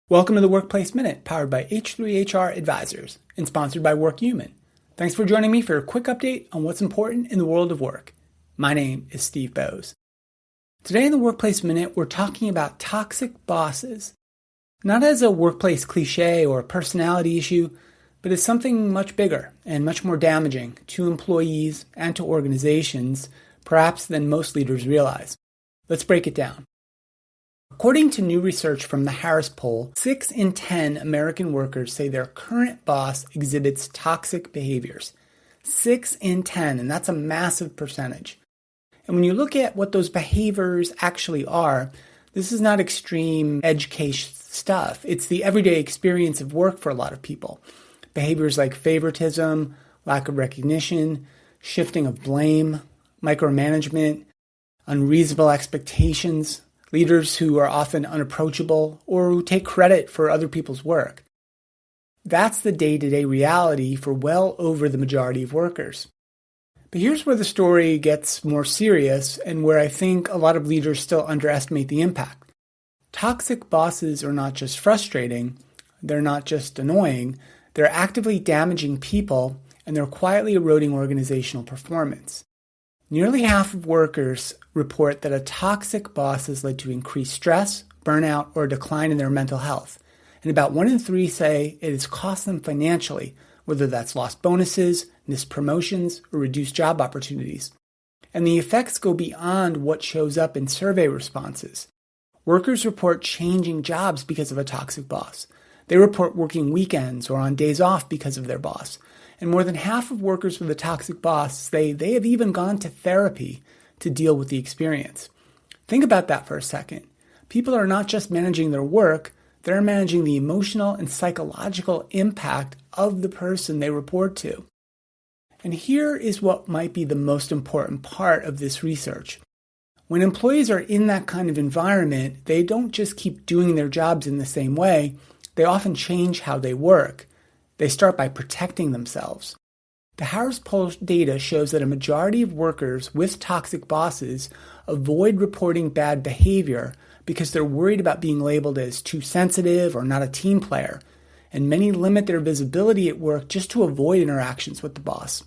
Welcome to the Workplace Minute, powered by H3HR Advisors and sponsored by WorkHuman. Thanks for joining me for a quick update on what's important in the world of work. My name is Steve Boese. Today in the Workplace Minute, we're talking about toxic bosses. Not as a workplace cliche or a personality issue, but as something much bigger and much more damaging to employees and to organizations, perhaps than most leaders realize. Let's break it down. According to new research from the Harris Poll, 6 in 10 American workers say their current boss exhibits toxic behaviors. 6 in 10, and that's a massive percentage. And when you look at what those behaviors actually are, this is not extreme edge case stuff. It's the everyday experience of work for a lot of people. Behaviors like favoritism, lack of recognition, shifting of blame, micromanagement, unreasonable expectations, leaders who are often unapproachable or who take credit for other people's work. That's the day-to-day reality for well over the majority of workers. But here's where the story gets more serious and where I think a lot of leaders still underestimate the impact. Toxic bosses are not just frustrating, they're not just annoying, they're actively damaging people and they're quietly eroding organizational performance. Nearly half of workers report that a toxic boss has led to increased stress, burnout, or a decline in their mental health. And about 1 in 3 say it has cost them financially, whether that's lost bonuses, missed promotions, or reduced job opportunities. And the effects go beyond what shows up in survey responses. Workers report changing jobs because of a toxic boss. They report working weekends or on days off because of their boss. And more than half of workers with a toxic boss say they have even gone to therapy to deal with the experience. Think about that for a second. People are not just managing their work, they're managing the emotional and psychological impact of the person they report to. And here is what might be the most important part of this research. When employees are in that kind of environment, they don't just keep doing their jobs in the same way, they often change how they work. They start by protecting themselves. The Harris Poll data shows that a majority of workers with toxic bosses avoid reporting bad behavior because they're worried about being labeled as too sensitive or not a team player, and many limit their visibility at work just to avoid interactions with the boss.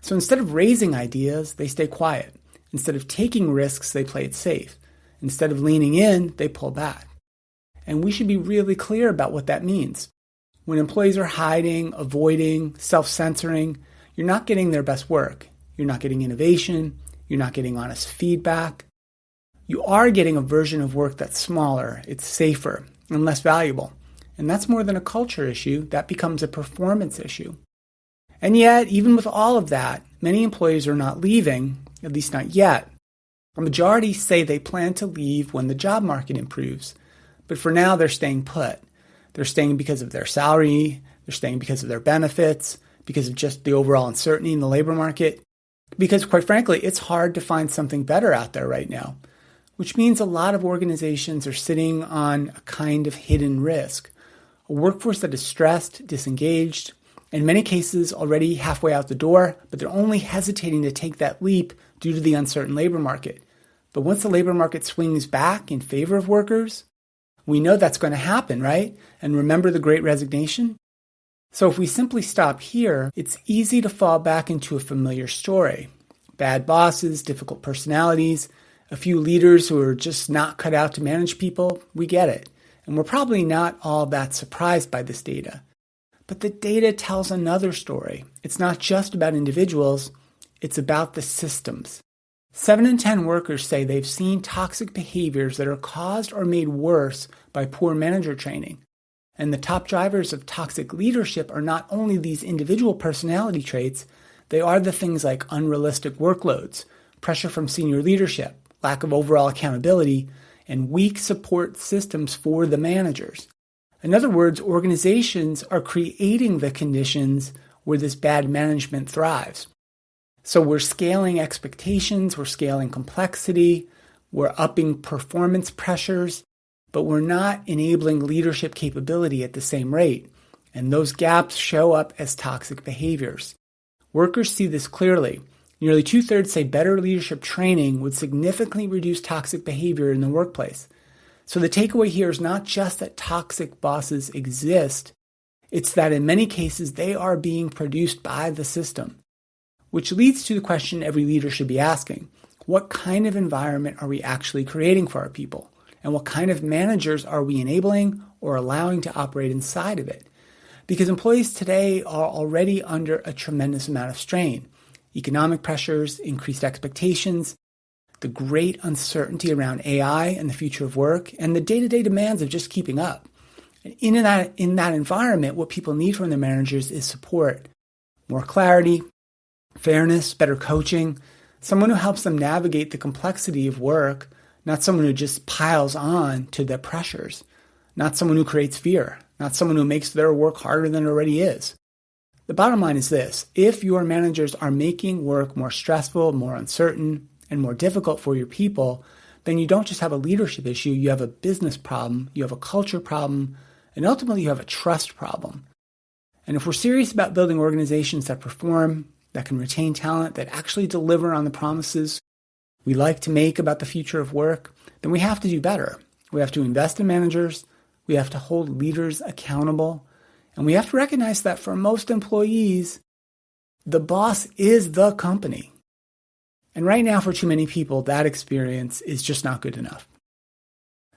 So instead of raising ideas, they stay quiet. Instead of taking risks, they play it safe. Instead of leaning in, they pull back. And we should be really clear about what that means. When employees are hiding, avoiding, self-censoring, you're not getting their best work. You're not getting innovation. You're not getting honest feedback. You are getting a version of work that's smaller, it's safer, and less valuable. And that's more than a culture issue. That becomes a performance issue. And yet, even with all of that, many employees are not leaving, at least not yet. A majority say they plan to leave when the job market improves. But for now, they're staying put. They're staying because of their salary, they're staying because of their benefits, because of just the overall uncertainty in the labor market. Because quite frankly, it's hard to find something better out there right now, which means a lot of organizations are sitting on a kind of hidden risk. A workforce that is stressed, disengaged, in many cases already halfway out the door, but they're only hesitating to take that leap due to the uncertain labor market. But once the labor market swings back in favor of workers, we know that's going to happen, right? And remember the Great Resignation? So if we simply stop here, it's easy to fall back into a familiar story. Bad bosses, difficult personalities, a few leaders who are just not cut out to manage people. We get it. And we're probably not all that surprised by this data. But the data tells another story. It's not just about individuals, it's about the systems. 7 in 10 workers say they've seen toxic behaviors that are caused or made worse by poor manager training. And the top drivers of toxic leadership are not only these individual personality traits, they are the things like unrealistic workloads, pressure from senior leadership, lack of overall accountability, and weak support systems for the managers. In other words, organizations are creating the conditions where this bad management thrives. So we're scaling expectations, we're scaling complexity, we're upping performance pressures, but we're not enabling leadership capability at the same rate. And those gaps show up as toxic behaviors. Workers see this clearly. Nearly 2/3 say better leadership training would significantly reduce toxic behavior in the workplace. So the takeaway here is not just that toxic bosses exist, it's that in many cases they are being produced by the system, which leads to the question every leader should be asking. What kind of environment are we actually creating for our people? And what kind of managers are we enabling or allowing to operate inside of it? Because employees today are already under a tremendous amount of strain. Economic pressures, increased expectations, the great uncertainty around AI and the future of work, and the day-to-day demands of just keeping up. In that environment, what people need from their managers is support, more clarity, fairness, better coaching, someone who helps them navigate the complexity of work, not someone who just piles on to the pressures, not someone who creates fear, not someone who makes their work harder than it already is. The bottom line is this: if your managers are making work more stressful, more uncertain, and more difficult for your people, then you don't just have a leadership issue, you have a business problem, you have a culture problem, and ultimately you have a trust problem. And if we're serious about building organizations that perform, that can retain talent, that actually deliver on the promises we like to make about the future of work, then we have to do better. We have to invest in managers, we have to hold leaders accountable, and we have to recognize that for most employees, the boss is the company. And right now, for too many people, that experience is just not good enough.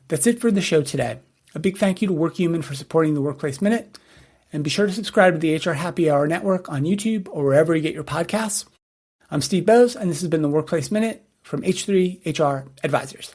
That's it for the show today. A big thank you to WorkHuman for supporting the Workplace Minute. And be sure to subscribe to the HR Happy Hour Network on YouTube or wherever you get your podcasts. I'm Steve Boese, and this has been the Workplace Minute from H3 HR Advisors.